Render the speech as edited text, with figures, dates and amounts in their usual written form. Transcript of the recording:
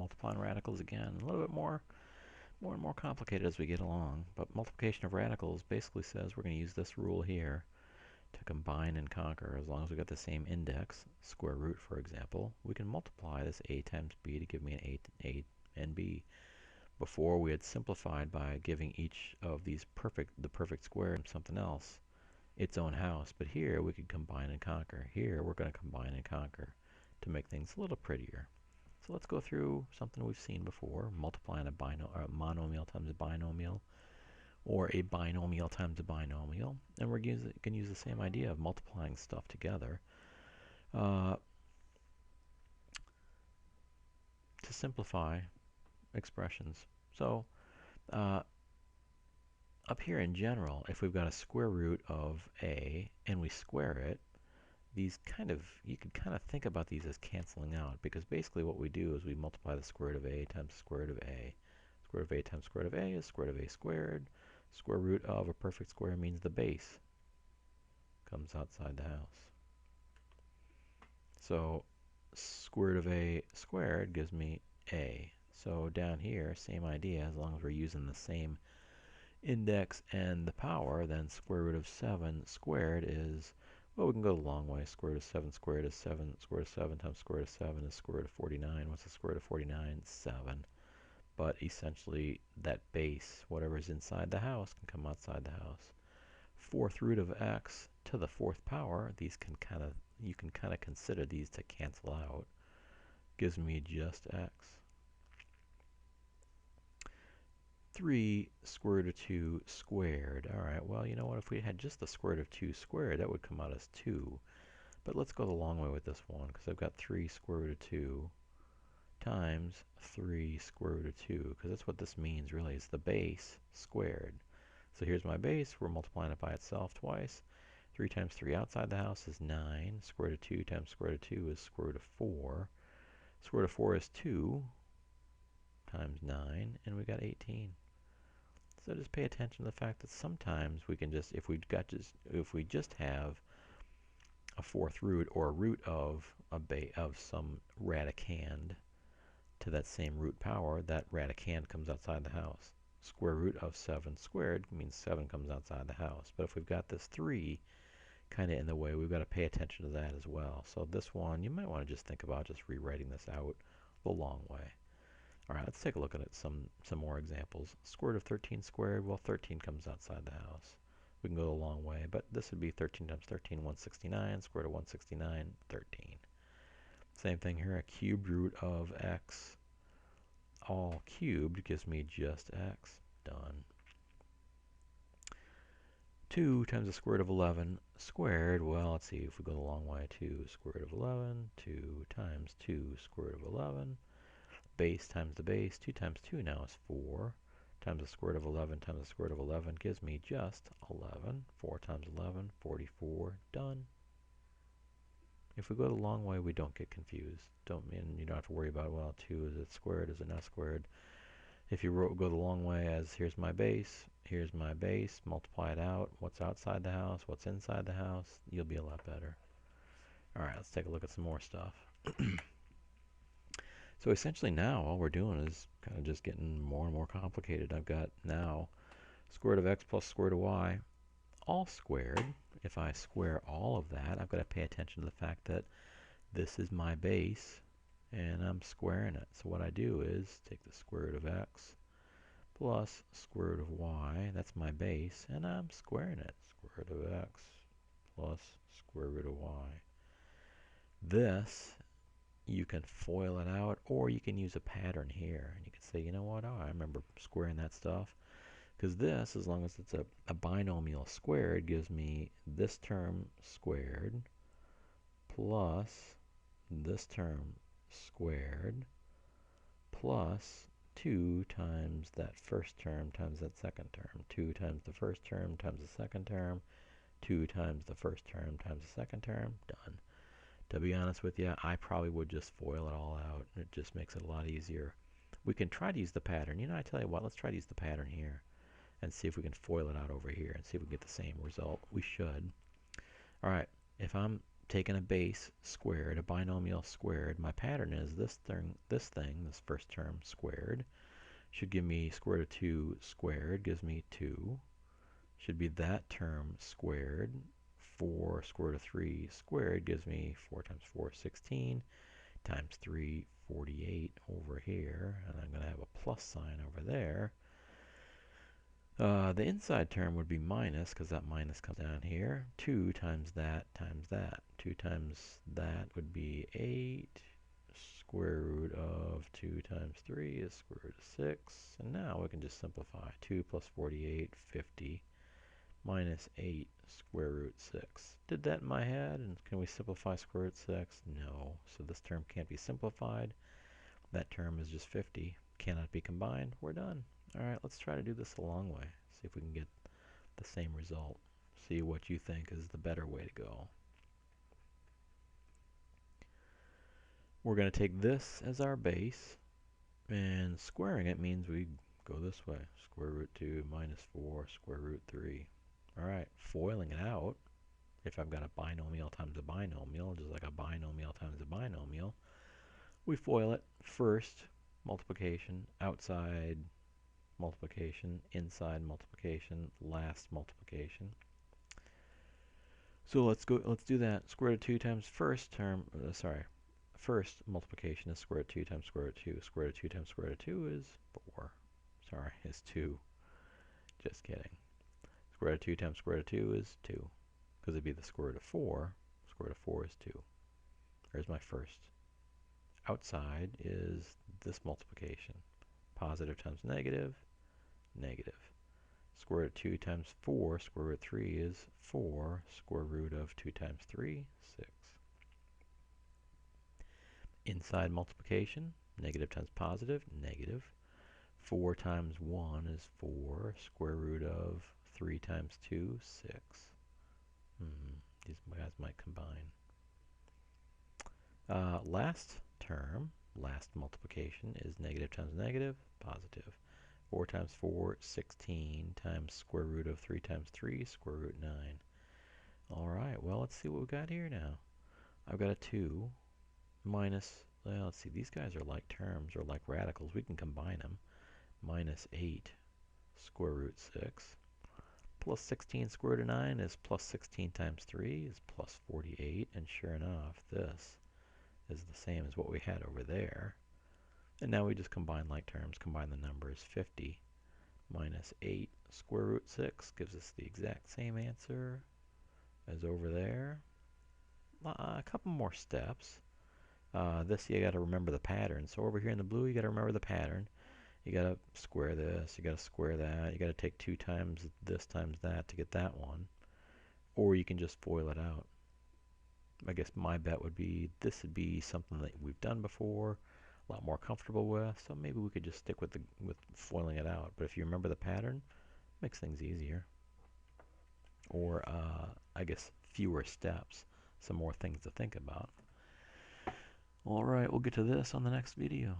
multiplying radicals again. A little bit more and more complicated as we get along. But multiplication of radicals basically says we're going to use this rule here to combine and conquer. As long as we got the same index, square root for example, we can multiply this a times b to give me an a and b. Before we had simplified by giving each of these the perfect square something else, its own house. But here we could combine and conquer. Here we're going to combine and conquer to make things a little prettier. So let's go through something we've seen before, multiplying a monomial times a binomial, or a binomial times a binomial. And we're going to use the same idea of multiplying stuff together to simplify expressions. So up here in general, if we've got a square root of a and we square it, these you could kind of think about these as canceling out, because basically what we do is we multiply the square root of a times the square root of a. Square root of a times square root of a is square root of a squared. Square root of a perfect square means the base comes outside the house. So square root of a squared gives me a. So down here, same idea, as long as we're using the same index and the power, then square root of 7 squared is, well, we can go the long way. Square root of 7 squared is 7. Square root of 7 times square root of 7 is square root of 49. What's the square root of 49? 7. But essentially, that base, whatever's inside the house, can come outside the house. Fourth root of x to the fourth power, you can kind of consider these to cancel out. Gives me just x. 3 square root of 2 squared. Alright, well, you know what? If we had just the square root of 2 squared, that would come out as 2. But let's go the long way with this one, because I've got 3 square root of 2 times 3 square root of 2, because that's what this means, really, is the base squared. So here's my base. We're multiplying it by itself twice. 3 times 3 outside the house is 9. Square root of 2 times square root of 2 is square root of 4. Square root of 4 is 2 times 9, and we got 18. So just pay attention to the fact that sometimes we can just, if we just have a fourth root or a root of some radicand to that same root power, that radicand comes outside the house. Square root of 7 squared means 7 comes outside the house. But if we've got this 3 kind of in the way, we've got to pay attention to that as well. So this one, you might want to just think about just rewriting this out the long way. All right, let's take a look at it, some more examples. Square root of 13 squared, well, 13 comes outside the house. We can go a long way, but this would be 13 times 13, 169. Square root of 169, 13. Same thing here, a cubed root of x, all cubed, gives me just x. Done. 2 times the square root of 11 squared, well, let's see, if we go the long way, 2 square root of 11, 2 times 2 square root of 11. Base times the base, 2 times 2 now is 4, times the square root of 11 times the square root of 11 gives me just 11. 4 times 11, 44, done. If we go the long way, we don't get confused. You don't have to worry about, well, 2, is it squared, is it not squared? If you go the long way as, here's my base, multiply it out, what's outside the house, what's inside the house, you'll be a lot better. Alright, let's take a look at some more stuff. So essentially now all we're doing is kind of just getting more and more complicated. I've got now square root of x plus square root of y all squared. If I square all of that, I've got to pay attention to the fact that this is my base and I'm squaring it. So what I do is take the square root of x plus square root of y, that's my base, and I'm squaring it. Square root of x plus square root of y. This, you can FOIL it out, or you can use a pattern here. And you can say, you know what, I remember squaring that stuff. Because this, as long as it's a binomial squared, gives me this term squared plus this term squared plus 2 times that first term times that second term. 2 times the first term times the second term. 2 times the first term times the second term. Done. To be honest with you, I probably would just FOIL it all out. It just makes it a lot easier. We can try to use the pattern. You know, I tell you what, let's try to use the pattern here and see if we can FOIL it out over here and see if we get the same result. We should. All right, if I'm taking a base squared, a binomial squared. My pattern is this first term squared, should give me square root of 2 squared, gives me 2. Should be that term squared. 4 square root of 3 squared gives me 4 times 4 is 16, times 3, 48 over here, and I'm going to have a plus sign over there. The inside term would be minus, because that minus comes down here. 2 times that times that. 2 times that would be 8. Square root of 2 times 3 is square root of 6. And now we can just simplify. 2 plus 48, 50, minus 8 square root 6. Did that in my head, and can we simplify square root 6? No. So this term can't be simplified. That term is just 50. Cannot be combined. We're done. All right, let's try to do this a long way. See if we can get the same result. See what you think is the better way to go. We're going to take this as our base, and squaring it means we go this way. Square root 2 minus 4 square root 3. All right, foiling it out, if I've got a binomial times a binomial, just like a binomial times a binomial, we FOIL it. First multiplication, outside multiplication, inside multiplication, last multiplication. So let's do that. Square root of 2 times first term, first multiplication is square root of 2 times square root of 2. Square root of 2 times square root of 2 is 4. Sorry, is 2. Just kidding. Square root of 2 times square root of 2 is 2. Because it'd be the square root of 4. Square root of 4 is 2. There's my first. Outside is this multiplication. Positive times negative, negative. Square root of 2 times 4, square root of 3 is 4. Square root of 2 times 3, 6. Inside multiplication, negative times positive, negative. 4 times 1 is 4. Square root of 3 times 2, 6. These guys might combine. Last term, last multiplication is negative times negative, positive. 4 times 4, 16 times square root of 3 times 3, square root 9. All right, well, let's see what we've got here now. I've got a 2 minus, well, let's see, these guys are like terms or like radicals. We can combine them. Minus 8 square root 6 plus 16 square root of 9 is plus 16 times 3 is plus 48. And sure enough, this is the same as what we had over there. And now we just combine like terms, combine the numbers. 50 minus 8 square root 6 gives us the exact same answer as over there. A couple more steps. This you got to remember the pattern. So over here in the blue, you got to remember the pattern. You got to square this, you got to square that, you got to take 2 times this times that to get that one. Or you can just FOIL it out. I guess my bet would be this would be something that we've done before, a lot more comfortable with, so maybe we could just stick with FOILing it out. But if you remember the pattern, it makes things easier. Or I guess fewer steps, some more things to think about. Alright, we'll get to this on the next video.